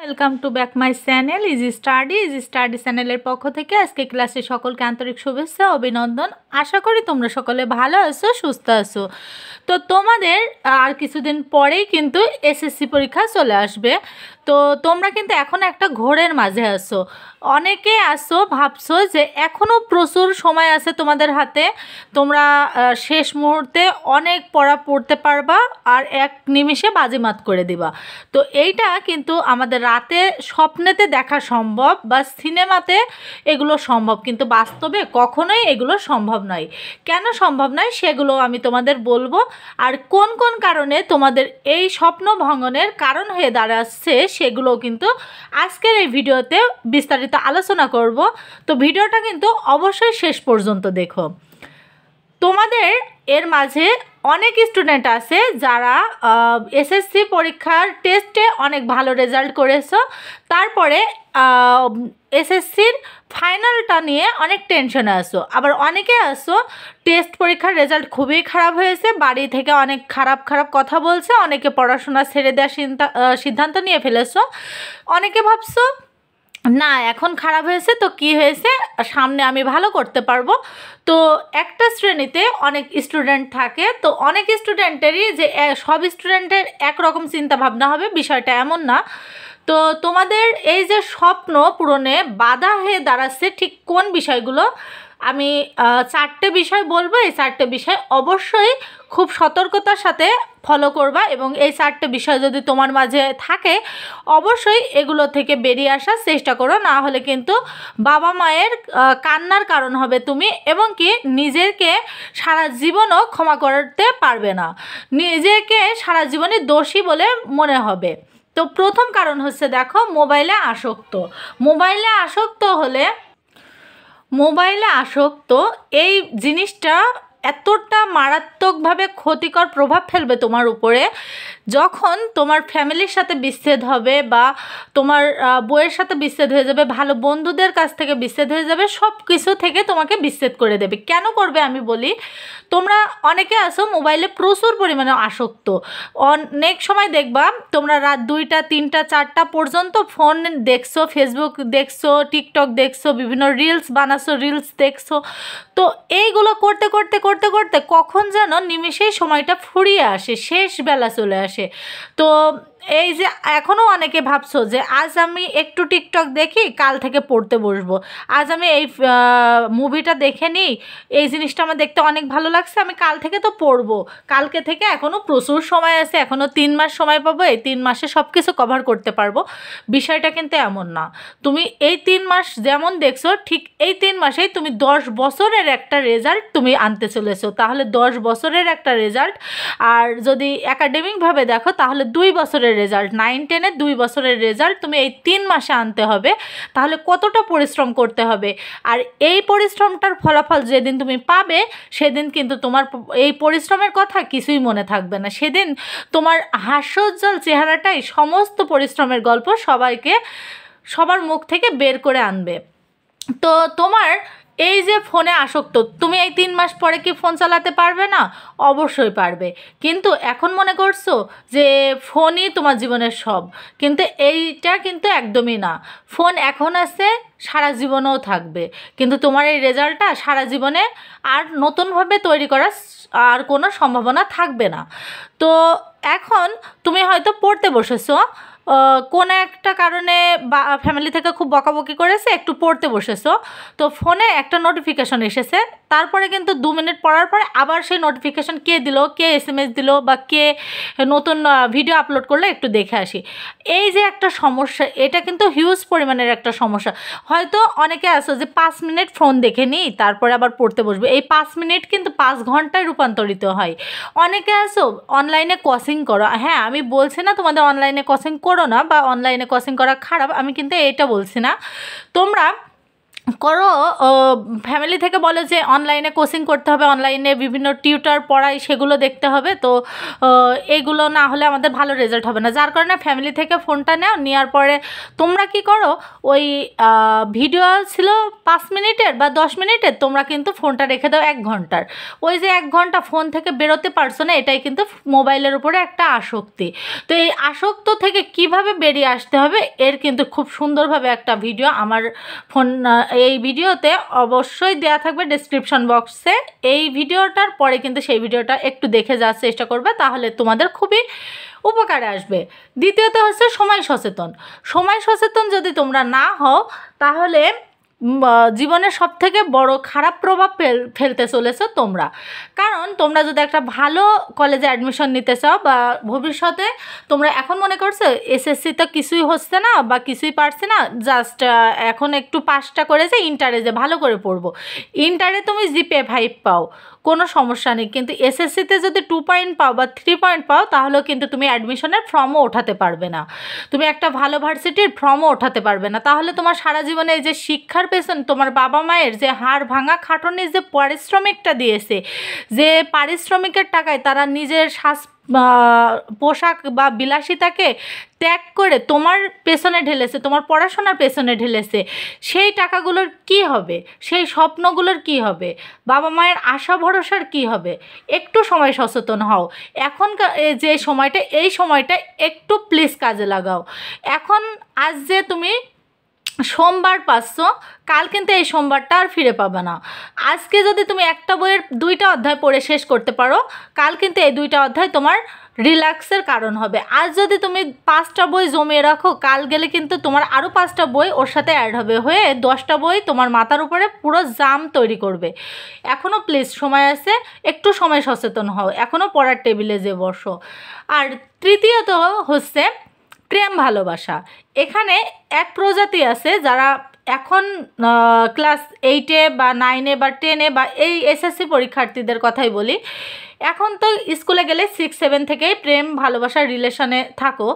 Welcome to back my channel easy study চ্যানেলের পক্ষ থেকে আজকে ক্লাসে সকলকে আন্তরিক শুভেচ্ছা অভিনন্দন। আশা করি তোমরা সকলে ভালো আছো, সুস্থ আছো। তো তোমাদের আর কিছুদিন পরেই কিন্তু এসএসসি পরীক্ষা চলে আসবে। তো তোমরা কিন্তু এখন একটা ঘোরের মাঝে আছো। অনেকে আছো ভাবছো যে এখনও প্রচুর সময় আছে তোমাদের হাতে, তোমরা শেষ মুহূর্তে অনেক পড়া পড়তে পারবা আর এক নিমিষে বাজিমাত করে দিবা। তো এইটা কিন্তু আমাদের রাতে স্বপ্নেতে দেখা সম্ভব বা সিনেমাতে এগুলো সম্ভব, কিন্তু বাস্তবে কখনোই এগুলো সম্ভব নয়। কেন সম্ভব নয় সেগুলো আমি তোমাদের বলবো, আর কোন কোন কারণে তোমাদের এই স্বপ্ন ভঙ্গনের কারণ হয়ে দাঁড়াচ্ছে সেগুলো কিন্তু আজকের এই ভিডিওতে বিস্তারিত আলোচনা করব। তো ভিডিওটা কিন্তু অবশ্যই শেষ পর্যন্ত দেখো। তোমাদের এর মাঝে অনেক স্টুডেন্ট আছে যারা এসএসসি পরীক্ষার টেস্টে অনেক ভালো রেজাল্ট করেছো, তারপরে এসএসসির ফাইনালটা নিয়ে অনেক টেনশনে আসো। আবার অনেকে আসো টেস্ট পরীক্ষার রেজাল্ট খুবই খারাপ হয়েছে, বাড়ি থেকে অনেক খারাপ খারাপ কথা বলছে, অনেকে পড়াশোনা ছেড়ে দেওয়ার সিদ্ধান্ত নিয়ে ফেলেছো। অনেকে ভাবছো না এখন খারাপ হয়েছে তো কি হয়েছে, সামনে আমি ভালো করতে পারবো। তো একটা শ্রেণীতে অনেক স্টুডেন্ট থাকে, তো অনেক স্টুডেন্টেরই যে সব স্টুডেন্টের একরকম চিন্তা ভাবনা হবে বিষয়টা এমন না। তো তোমাদের এই যে স্বপ্ন পূরণে বাধা হয়ে দাঁড়াচ্ছে ঠিক কোন বিষয়গুলো, আমি চারটে বিষয় বলবো। এই চারটে বিষয় অবশ্যই খুব সতর্কতার সাথে ফলো করবা, এবং এই চারটে বিষয় যদি তোমার মাঝে থাকে অবশ্যই এগুলো থেকে বেরিয়ে আসার চেষ্টা করো, না হলে কিন্তু বাবা মায়ের কান্নার কারণ হবে তুমি, এবং কি নিজেকে সারা জীবনও ক্ষমা করতে পারবে না, নিজেকে সারা জীবনে দোষী বলে মনে হবে। তো প্রথম কারণ হচ্ছে দেখো মোবাইলে আসক্ত। মোবাইলে আসক্ত এই জিনিসটা এতটা মারাত্মকভাবে ক্ষতিকর প্রভাব ফেলবে তোমার উপরে, যখন তোমার ফ্যামিলির সাথে বিচ্ছেদ হবে বা তোমার বউয়ের সাথে বিচ্ছেদ হয়ে যাবে, ভালো বন্ধুদের কাছ থেকে বিচ্ছেদ হয়ে যাবে, সব কিছু থেকে তোমাকে বিচ্ছেদ করে দেবে। কেন করবে আমি বলি। তোমরা অনেকে আছো মোবাইলে প্রচুর পরিমাণে আসক্ত, অনেক সময় দেখবা তোমরা রাত 2টা 3টা 4টা পর্যন্ত ফোন দেখছো, ফেসবুক দেখছো, টিকটক দেখছো, বিভিন্ন রিলস বানাচ্ছো, রিলস দেখছো। তো এইগুলো করতে করতে করতে করতে কখন যেন নিমেষেই সময়টা ফুরিয়ে আসে, শেষ বেলা চলে আসে। তো এই যে এখনও অনেকে ভাবছো যে আজ আমি একটু টিকটক দেখি, কাল থেকে পড়তে বসবো, আজ আমি এই মুভিটা দেখে নিই, এই জিনিসটা আমার দেখতে অনেক ভালো লাগছে, আমি কাল থেকে তো পড়বো, কালকে থেকে এখনও প্রচুর সময় আছে, এখনও 3 মাস সময় পাবো, এই 3 মাসে সব কিছু কভার করতে পারবো। বিষয়টা কিন্তু এমন না। তুমি এই 3 মাস যেমন দেখছো ঠিক এই 3 মাসেই তুমি 10 বছরের একটা রেজাল্ট তুমি আনতে চলেছো। তাহলে 10 বছরের একটা রেজাল্ট, আর যদি একাডেমিকভাবে দেখো তাহলে 2 বছরের রেজাল্ট, 9-10-এর 2 বছরের রেজাল্ট তুমি এই 3 মাসে আনতে হবে। তাহলে কতটা পরিশ্রম করতে হবে, আর এই পরিশ্রমটার ফলাফল যেদিন তুমি পাবে সেদিন কিন্তু তোমার এই পরিশ্রমের কথা কিছুই মনে থাকবে না। সেদিন তোমার হাস্যোজ্জ্বল চেহারাটাই সমস্ত পরিশ্রমের গল্প সবার মুখ থেকে বের করে আনবে। তো তোমার এই যে ফোনে আসক্ত, তুমি এই 3 মাস পরে কি ফোন চালাতে পারবে না? অবশ্যই পারবে, কিন্তু এখন মনে করছো যে ফোনই তোমার জীবনের সব, কিন্তু এইটা কিন্তু একদমই না। ফোন এখন আছে, সারা জীবনেও থাকবে, কিন্তু তোমার এই রেজাল্টটা সারা জীবনে আর নতুনভাবে তৈরি করার আর কোনো সম্ভাবনা থাকবে না। তো এখন তুমি হয়তো পড়তে বসেছো, কোনো একটা কারণে বা ফ্যামিলি থেকে খুব বকাবকি করেছে, একটু পড়তে বসেছো, তো ফোনে একটা নোটিফিকেশন এসেছে, তারপরে কিন্তু 2 মিনিট পড়ার পরে আবার সেই নোটিফিকেশন কে দিল, কে SMS দিল বা কে নতুন ভিডিও আপলোড করলো একটু দেখে আসি। এই যে একটা সমস্যা, এটা কিন্তু হিউজ পরিমাণের একটা সমস্যা। হয়তো অনেকে আছে যে 5 মিনিট ফোন দেখে নিই তারপরে আবার পড়তে বসবে, এই 5 মিনিট কিন্তু 5 ঘন্টায় রূপান্তরিত হয়। অনেকে আছো অনলাইনে কোচিং করো, হ্যাঁ আমি বলছি না তোমাদের অনলাইনে কোচিং করো না বা অনলাইনে কোচিং করা খারাপ, আমি কিন্তু এটা বলছি না। তোমরা করো, ফ্যামিলি থেকে বলে যে অনলাইনে কোচিং করতে হবে, অনলাইনে বিভিন্ন টিউটার পড়াই, সেগুলো দেখতে হবে, তো এইগুলো না হলে আমাদের ভালো রেজাল্ট হবে না। যার কারণে ফ্যামিলি থেকে ফোনটা নাও, নেওয়ার পরে তোমরা কি করো, ওই ভিডিও ছিল 5 মিনিটের বা 10 মিনিটের, তোমরা কিন্তু ফোনটা রেখে দাও 1 ঘন্টার। ওই যে 1 ঘন্টা ফোন থেকে বেরোতে পারছো না, এটাই কিন্তু মোবাইলের উপরে একটা আসক্তি। তো এই আসক্ত থেকে কিভাবে বেরিয়ে আসতে হবে এর কিন্তু খুব সুন্দরভাবে একটা ভিডিও আমার এই ভিডিওতে অবশ্যই দেওয়া থাকবে ডেসক্রিপশন বক্সে। এই ভিডিওটার পরে কিন্তু সেই ভিডিওটা একটু দেখে যাওয়ার চেষ্টা করবে, তাহলে তোমাদের খুবই উপকারে আসবে। দ্বিতীয়ত হচ্ছে সময় সচেতন। সময় সচেতন যদি তোমরা না হও, তাহলে জীবনের সবথেকে বড় খারাপ প্রভাব ফেলতে চলেছো তোমরা। কারণ তোমরা যদি একটা ভালো কলেজে অ্যাডমিশন নিতে চাও, বা ভবিষ্যতে তোমরা এখন মনে করছো এসএসসি তো কিছুই হচ্ছে না বা কিছুই পারছে না, জাস্ট এখন একটু পাসটা করেছে, ইন্টারে যে ভালো করে পড়বো, ইন্টারে তুমি জিপিএ 5 পাও, কোনো সমস্যা নেই, কিন্তু এসএসসিতে যদি 2 পয়েন্ট পাও বা 3 পয়েন্ট পাও, তাহলেও কিন্তু তুমি অ্যাডমিশনের ফর্মও ওঠাতে পারবে না, তুমি একটা ভালো ভার্সিটির ফর্মও ওঠাতে পারবে না। তাহলে তোমার সারা জীবনে এই যে শিক্ষার পেছন তোমার বাবা মায়ের যে হাড় ভাঙা খাটনির যে পারিশ্রমিকটা দিয়েছে, যে পারিশ্রমিকের টাকায় তারা নিজের পোশাক বা বিলাসিতাকে ত্যাগ করে তোমার পেছনে ঢেলেছে, তোমার পড়াশোনার পেছনে ঢেলেছে, সেই টাকাগুলোর কি হবে, সেই স্বপ্নগুলোর কি হবে, বাবা মায়ের আশা ভরসার কি হবে? একটু সময় সচেতন হও। এখনকার যে সময়টা, এই সময়টা একটু প্লিজ কাজে লাগাও। এখন আজ যে তুমি সোমবার পাচ্ছ, কাল কিন্তু এই সোমবারটা আর ফিরে পাবে না। আজকে যদি তুমি একটা বইয়ের 2টা অধ্যায় পড়ে শেষ করতে পারো, কাল কিন্তু এই 2টা অধ্যায় তোমার রিল্যাক্সের কারণ হবে। আজ যদি তুমি 5টা বই জমিয়ে রাখো, কাল গেলে কিন্তু তোমার আরও 5টা বই ওর সাথে অ্যাড হবে, হয়ে 10টা বই তোমার মাথার উপরে পুরো জাম তৈরি করবে। এখনও প্লিজ সময় আছে, একটু সময় সচেতন হও, এখনও পড়ার টেবিলে যে বসো। আর তৃতীয়ত হচ্ছে প্রেম ভালোবাসা। এখানে এক প্রজাতি আছে যারা এখন ক্লাস 8-এ বা 9-এ বা 10-এ বা এই এসএসসি পরীক্ষার্থীদের কথাই বলি, এখন তো স্কুলে গেলে 6-7 থেকেই প্রেম ভালোবাসার রিলেশনে থাকো।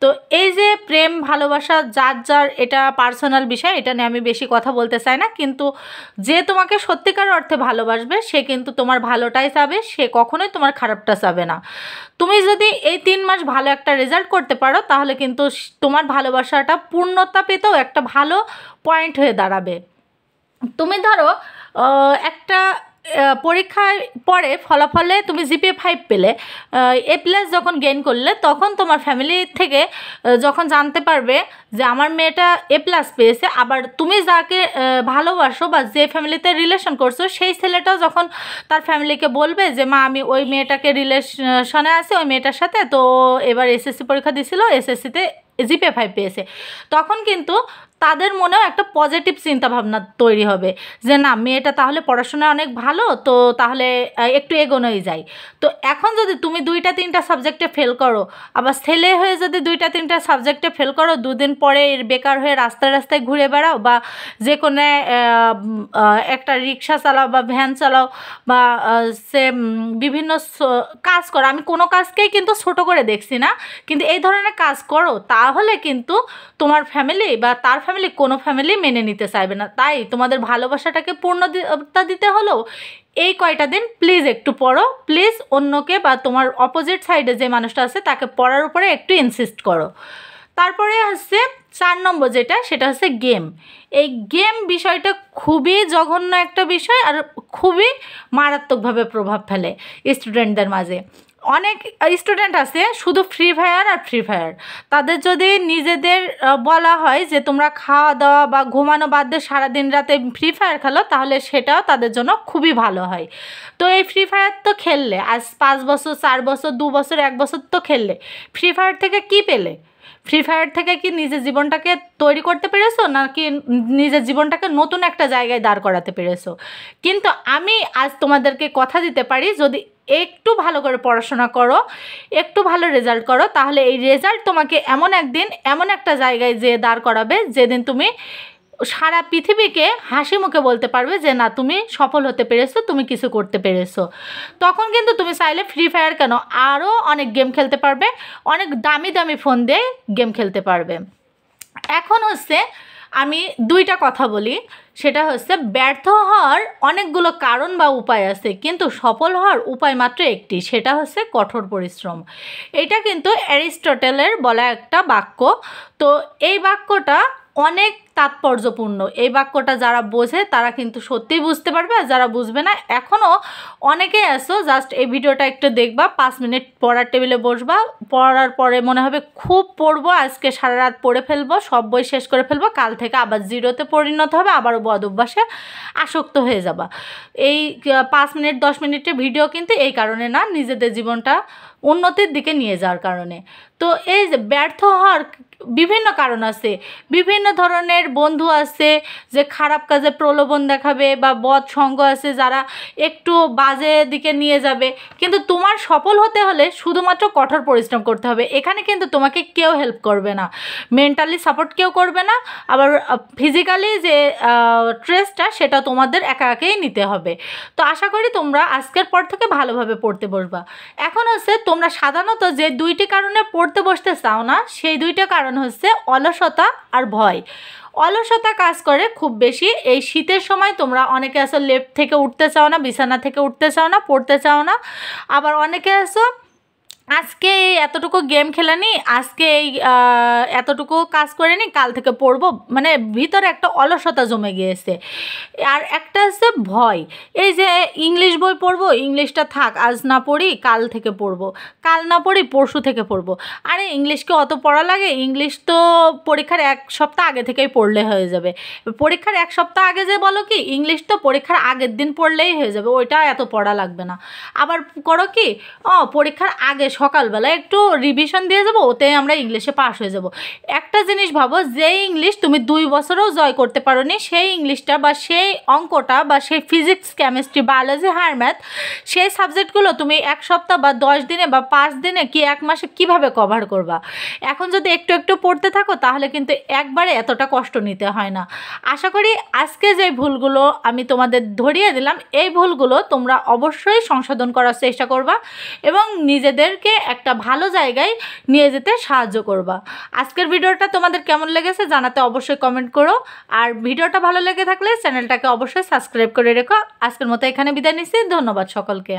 তো এই যে প্রেম ভালোবাসা যার যার, এটা পার্সোনাল বিষয়, এটা নিয়ে আমি বেশি কথা বলতে চাই না, কিন্তু যে তোমাকে সত্যিকার অর্থে ভালোবাসবে সে কিন্তু তোমার ভালোটাই চাবে, সে কখনোই তোমার খারাপটা চাবে না। তুমি যদি এই 3 মাস ভালো একটা রেজাল্ট করতে পারো, তাহলে কিন্তু তোমার ভালোবাসাটা পূর্ণতা পেতেও একটা ভালো পয়েন্ট হয়ে দাঁড়াবে। তুমি ধরো একটা পরীক্ষায় পরে ফলাফলে তুমি জিপিএ 5 পেলে, A+ যখন গেইন করলে, তখন তোমার ফ্যামিলি থেকে যখন জানতে পারবে যে আমার মেয়েটা A+ পেয়েছে, আবার তুমি যাকে ভালোবাসো বা যে ফ্যামিলিতে রিলেশন করছো, সেই ছেলেটাও যখন তার ফ্যামিলিকে বলবে যে মা আমি ওই মেয়েটাকে রিলেশনে আছি, ওই মেয়েটার সাথে, তো এবার এসএসসি পরীক্ষা দিছিল, এসএসসিতে জিপিএ 5 পেয়েছে, তখন কিন্তু তাদের মনেও একটা পজিটিভ চিন্তাভাবনা তৈরি হবে যে না, মেয়েটা তাহলে পড়াশোনায় অনেক ভালো, তো তাহলে একটু এগোনোই যায়। তো এখন যদি তুমি 2-3টা সাবজেক্টে ফেল করো, আবার ছেলে হয়ে যদি 2-3টা সাবজেক্টে ফেল করো, 2 দিন পরে বেকার হয়ে রাস্তায় রাস্তায় ঘুরে বেড়াও, বা যে কোনো একটা রিক্সা চালাও বা ভ্যান চালাও, বা সে বিভিন্ন কাজ করো, আমি কোনো কাজকেই কিন্তু ছোট করে দেখছি না, কিন্তু এই ধরনের কাজ করো, তাহলে কিন্তু তোমার ফ্যামিলি বা তার ফ্যামিলি, কোনো ফ্যামিলি মেনে নিতে চাইবে না। তাই তোমাদের ভালোবাসাটাকে পূর্ণতা দিতে হলেও এই কয়টা দিন প্লিজ একটু পড়ো, প্লিজ অন্যকে বা তোমার অপোজিট সাইডে যে মানুষটা আছে তাকে পড়ার উপরে একটু ইনসিস্ট করো। তারপরে হচ্ছে 4 নম্বর যেটা, সেটা হচ্ছে গেম। এই গেম বিষয়টা খুবই জঘন্য একটা বিষয়, আর খুবই মারাত্মকভাবে প্রভাব ফেলে স্টুডেন্টদের মাঝে। অনেক স্টুডেন্ট আছে শুধু ফ্রি ফায়ার আর ফ্রি ফায়ার। তাদের যদি নিজেদের বলা হয় যে তোমরা খাওয়া দাওয়া বা ঘুমানো বাদ দিয়ে সারাদিন রাতে ফ্রি ফায়ার খেলো, তাহলে সেটাও তাদের জন্য খুবই ভালো হয়। তো এই ফ্রি ফায়ার তো খেললে, আজ 5 বছর, 4 বছর, 2 বছর, 1 বছর তো খেললে, ফ্রি ফায়ার থেকে কি পেলে? ফ্রি ফায়ার থেকে কি নিজের জীবনটাকে তৈরি করতে পেরেছো, নাকি নিজের জীবনটাকে নতুন একটা জায়গায় দাঁড় করাতে পেরেছো? কিন্তু আমি আজ তোমাদেরকে কথা দিতে পারি, যদি একটু ভালো করে পড়াশোনা করো, একটু ভালো রেজাল্ট করো, তাহলে এই রেজাল্ট তোমাকে এমন একদিন এমন একটা জায়গায় যেয়ে দাঁড় করাবে, যেদিন তুমি সারা পৃথিবীকে হাসি মুখে বলতে পারবে যে না, তুমি সফল হতে পেরেছো, তুমি কিছু করতে পেরেছো। তখন কিন্তু তুমি চাইলে ফ্রি ফায়ার কেন, আরও অনেক গেম খেলতে পারবে, অনেক দামি দামি ফোন দিয়ে গেম খেলতে পারবে। এখন হচ্ছে আমি দুইটা কথা বলি, সেটা হচ্ছে ব্যর্থ হওয়ার অনেকগুলো কারণ বা উপায় আছে, কিন্তু সফল হওয়ার উপায় মাত্র একটি, সেটা হচ্ছে কঠোর পরিশ্রম। এটা কিন্তু অ্যারিস্টটলের বলা একটা বাক্য। তো এই বাক্যটা অনেক তাৎপর্যপূর্ণ। এই বাক্যটা যারা বোঝে তারা কিন্তু সত্যিই বুঝতে পারবে, আর যারা বুঝবে না, এখনও অনেকেই আছো জাস্ট এই ভিডিওটা একটু দেখবা, 5 মিনিট পড়ার টেবিলে বসবা, পড়ার পরে মনে হবে খুব পড়বো, আজকে সারা রাত পড়ে ফেলবো, সব বই শেষ করে ফেলবো, কাল থেকে আবার জিরোতে পরিণত হবে, আবারও বদ অভ্যাসে আসক্ত হয়ে যাবা। এই 5 মিনিট 10 মিনিটের ভিডিও কিন্তু এই কারণে না, নিজেদের জীবনটা উন্নতির দিকে নিয়ে যাওয়ার কারণে। তো এই যে ব্যর্থ হওয়ার বিভিন্ন কারণ আছে, বিভিন্ন ধরনের বন্ধু আছে যে খারাপ কাজে প্রলোভন দেখাবে, বা বদ সঙ্গ আছে যারা একটু বাজে দিকে নিয়ে যাবে। কিন্তু তোমার সফল হতে হলে শুধুমাত্র কঠোর পরিশ্রম করতে হবে। এখানে কিন্তু তোমাকে কেউ হেল্প করবে না, মেন্টালি সাপোর্ট কেউ করবে না, আবার ফিজিক্যালি যে স্ট্রেসটা সেটা তোমাদের একা একাই নিতে হবে। তো আশা করি তোমরা আজকের পর থেকে ভালোভাবে পড়তে বসবা। এখন হচ্ছে তোমরা সাধারণত যে দুইটি কারণে পড়তে বসতে চাও না, সেই দুইটা কারণ হচ্ছে অলসতা আর ভয়। অলসতা কাজ করে খুব বেশি এই শীতের সময়। তোমরা অনেকে আছো লেফট থেকে উঠতে চাও না, বিছানা থেকে উঠতে চাও না, পড়তে চাও না। আবার অনেকে আছো আজকে এই এতটুকু গেম খেলে নি, আজকে এই এতটুকু কাজ করে নি, কাল থেকে পড়বো, মানে ভিতরে একটা অলসতা জমে গিয়েছে। আর একটা হচ্ছে ভয়, এই যে ইংলিশ বই পড়বো, ইংলিশটা থাক, আজ না পড়ি কাল থেকে পড়বো, কাল না পড়ি পরশু থেকে পড়বো। আরে ইংলিশকে অত পড়া লাগে? ইংলিশ তো পরীক্ষার 1 সপ্তাহ আগে থেকেই পড়লে হয়ে যাবে। পরীক্ষার 1 সপ্তাহ আগে যে বলো কি, ইংলিশ তো পরীক্ষার আগের দিন পড়লেই হয়ে যাবে, ওইটা এত পড়া লাগবে না। আবার করো কি, পরীক্ষার আগে সকালবেলা একটু রিভিশন দিয়ে যাবো, ওতে আমরা ইংলিশে পাস হয়ে যাব। একটা জিনিস ভাবো, যে ইংলিশ তুমি 2 বছরেও জয় করতে পারো নি, সেই ইংলিশটা বা সেই অঙ্কটা বা সেই physics, chemistry, biology, higher math, সেই সাবজেক্টগুলো তুমি 1 সপ্তাহ বা 10 দিনে বা 5 দিনে কি 1 মাসে কিভাবে কভার করবা? এখন যদি একটু একটু পড়তে থাকো তাহলে কিন্তু একবারে এতটা কষ্ট নিতে হয় না। আশা করি আজকে যে ভুলগুলো আমি তোমাদের ধরিয়ে দিলাম, এই ভুলগুলো তোমরা অবশ্যই সংশোধন করার চেষ্টা করবা এবং নিজেদেরকে একটা ভালো জায়গায় নিয়ে যেতে সাহায্য করবা। আজকের ভিডিওটা তোমাদের কেমন লেগেছে জানাতে অবশ্যই কমেন্ট করো, আর ভিডিওটা ভালো লেগে থাকলে চ্যানেলটাকে অবশ্যই সাবস্ক্রাইব করে রেখো। আজকের মতো এখানে বিদায় নিচ্ছি, ধন্যবাদ সকলকে।